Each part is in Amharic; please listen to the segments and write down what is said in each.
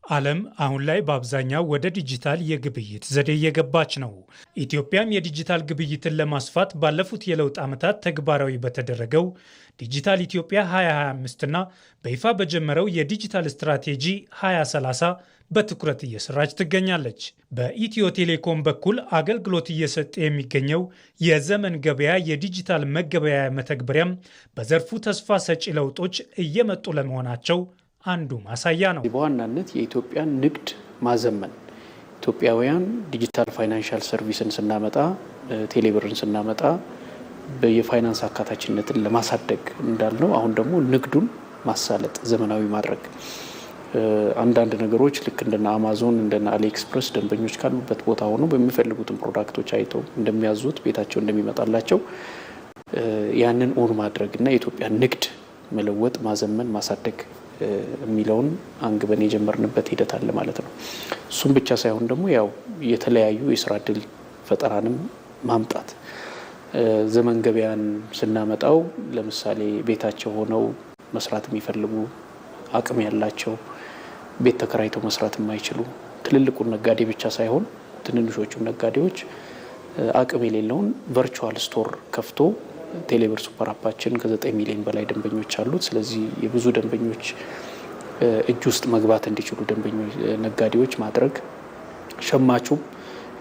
ዓለም አሁን ላይ በአብዛኛው ወደ ዲጂታል የግብይት ዘዴ እየገባች ነው። ኢትዮጵያም የዲጂታል ግብይትን ለማስፋት ባለፉት የለውጥ ዓመታት ተግባራዊ በተደረገው ዲጂታል ኢትዮጵያ 2025 እና በይፋ በጀመረው የዲጂታል ስትራቴጂ 2030 በትኩረት እየሰራች ትገኛለች። በኢትዮ ቴሌኮም በኩል አገልግሎት እየሰጠ የሚገኘው የዘመን ገበያ የዲጂታል መገበያያ መተግበሪያም በዘርፉ ተስፋ ሰጪ ለውጦች እየመጡ ለመሆናቸው አንዱ ማሳያ ነው። በዋናነት የኢትዮጵያን ንግድ ማዘመን ኢትዮጵያውያን ዲጂታል ፋይናንሻል ሰርቪስን ስናመጣ ቴሌብርን ስናመጣ የፋይናንስ አካታችነትን ለማሳደግ እንዳልነው አሁን ደግሞ ንግዱን ማሳለጥ ዘመናዊ ማድረግ አንዳንድ ነገሮች ልክ እንደና አማዞን እንደና አሊኤክስፕረስ ደንበኞች ካሉበት ቦታ ሆኖ በሚፈልጉትን ፕሮዳክቶች አይተው እንደሚያዙት ቤታቸው እንደሚመጣላቸው ያንን ኦን ማድረግና የኢትዮጵያ ንግድ መለወጥ ማዘመን ማሳደግ የሚለውን አንግበን የጀመርንበት ሂደት አለ ማለት ነው። እሱም ብቻ ሳይሆን ደግሞ ያው የተለያዩ የስራ ዕድል ፈጠራንም ማምጣት ዘመን ገበያን ስናመጣው ለምሳሌ ቤታቸው ሆነው መስራት የሚፈልጉ አቅም ያላቸው ቤት ተከራይተው መስራት የማይችሉ ትልልቁን ነጋዴ ብቻ ሳይሆን ትንንሾቹ ነጋዴዎች አቅም የሌለውን ቨርቹዋል ስቶር ከፍቶ ቴሌብር ሱፐር አፓችን ከ9 ሚሊዮን በላይ ደንበኞች አሉት። ስለዚህ የብዙ ደንበኞች እጅ ውስጥ መግባት እንዲችሉ ደንበኞች ነጋዴዎች ማድረግ ሸማቹ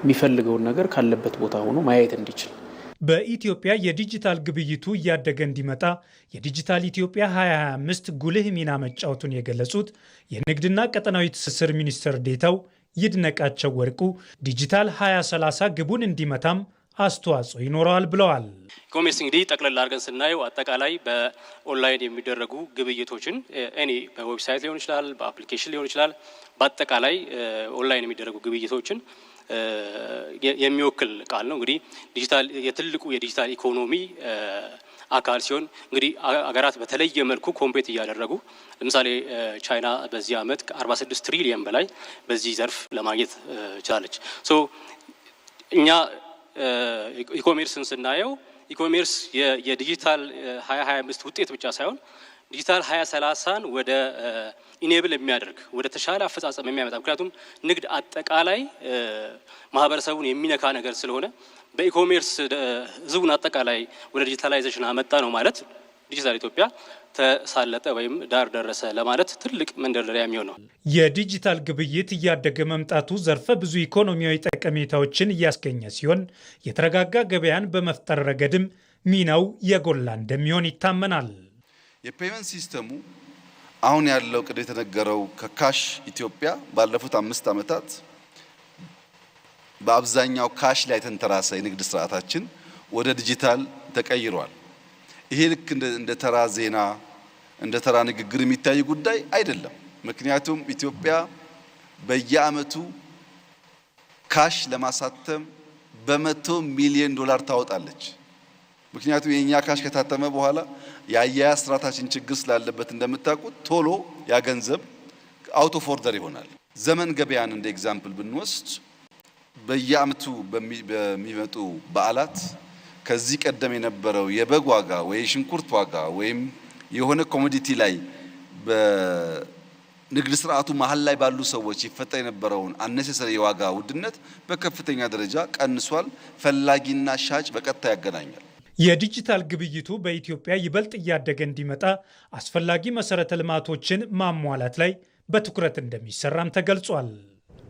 የሚፈልገውን ነገር ካለበት ቦታ ሆኖ ማየት እንዲችል በኢትዮጵያ የዲጂታል ግብይቱ እያደገ እንዲመጣ የዲጂታል ኢትዮጵያ 2025 ጉልህ ሚና መጫወቱን የገለጹት የንግድና ቀጠናዊ ትስስር ሚኒስትር ዴኤታው ይድነቃቸው ወርቁ ዲጂታል 2030 ግቡን እንዲመታም አስተዋጽኦ ይኖረዋል ብለዋል። ኢኮሜርስ እንግዲህ ጠቅለል አድርገን ስናየው አጠቃላይ በኦንላይን የሚደረጉ ግብይቶችን በዌብሳይት ሊሆን ይችላል፣ በአፕሊኬሽን ሊሆን ይችላል፣ በአጠቃላይ ኦንላይን የሚደረጉ ግብይቶችን የሚወክል ቃል ነው። እንግዲህ ዲጂታል የትልቁ የዲጂታል ኢኮኖሚ አካል ሲሆን እንግዲህ አገራት በተለየ መልኩ ኮምፔት እያደረጉ ለምሳሌ ቻይና በዚህ ዓመት ከ46 ትሪሊየን በላይ በዚህ ዘርፍ ለማግኘት ቻለች። እኛ ኢኮሜርስን ስናየው ኢኮሜርስ የዲጂታል 2025 ውጤት ብቻ ሳይሆን ዲጂታል 2030ን ወደ ኢኔብል የሚያደርግ ወደ ተሻለ አፈጻጸም የሚያመጣ ምክንያቱም ንግድ አጠቃላይ ማህበረሰቡን የሚነካ ነገር ስለሆነ በኢኮሜርስ ህዝቡን አጠቃላይ ወደ ዲጂታላይዜሽን አመጣ ነው ማለት ዲጂታል ኢትዮጵያ ተሳለጠ ወይም ዳር ደረሰ ለማለት ትልቅ መንደርደሪያ የሚሆን ነው። የዲጂታል ግብይት እያደገ መምጣቱ ዘርፈ ብዙ ኢኮኖሚያዊ ጠቀሜታዎችን እያስገኘ ሲሆን የተረጋጋ ገበያን በመፍጠር ረገድም ሚናው የጎላ እንደሚሆን ይታመናል። የፔመንት ሲስተሙ አሁን ያለው ቅድ የተነገረው ከካሽ ኢትዮጵያ ባለፉት 5 ዓመታት በአብዛኛው ካሽ ላይ ተንተራሰ የንግድ ስርዓታችን ወደ ዲጂታል ተቀይሯል። ይሄ ልክ እንደ ተራ ዜና እንደ ተራ ንግግር የሚታይ ጉዳይ አይደለም። ምክንያቱም ኢትዮጵያ በየዓመቱ ካሽ ለማሳተም በ100 ሚሊዮን ዶላር ታወጣለች። ምክንያቱም የኛ ካሽ ከታተመ በኋላ የአያያዝ ስርዓታችን ችግር ስላለበት እንደምታውቁት ቶሎ ያ ገንዘብ አውት ኦፍ ኦርደር ይሆናል። ዘመን ገበያን እንደ ኤግዛምፕል ብንወስድ በየዓመቱ በሚመጡ በዓላት ከዚህ ቀደም የነበረው የበግ ዋጋ ወይ ሽንኩርት ዋጋ ወይም የሆነ ኮሞዲቲ ላይ በንግድ ስርዓቱ መሃል ላይ ባሉ ሰዎች ይፈጠር የነበረውን አነሰሰሪ የዋጋ ውድነት በከፍተኛ ደረጃ ቀንሷል። ፈላጊና ሻጭ በቀጥታ ያገናኛል። የዲጂታል ግብይቱ በኢትዮጵያ ይበልጥ እያደገ እንዲመጣ አስፈላጊ መሰረተ ልማቶችን ማሟላት ላይ በትኩረት እንደሚሰራም ተገልጿል።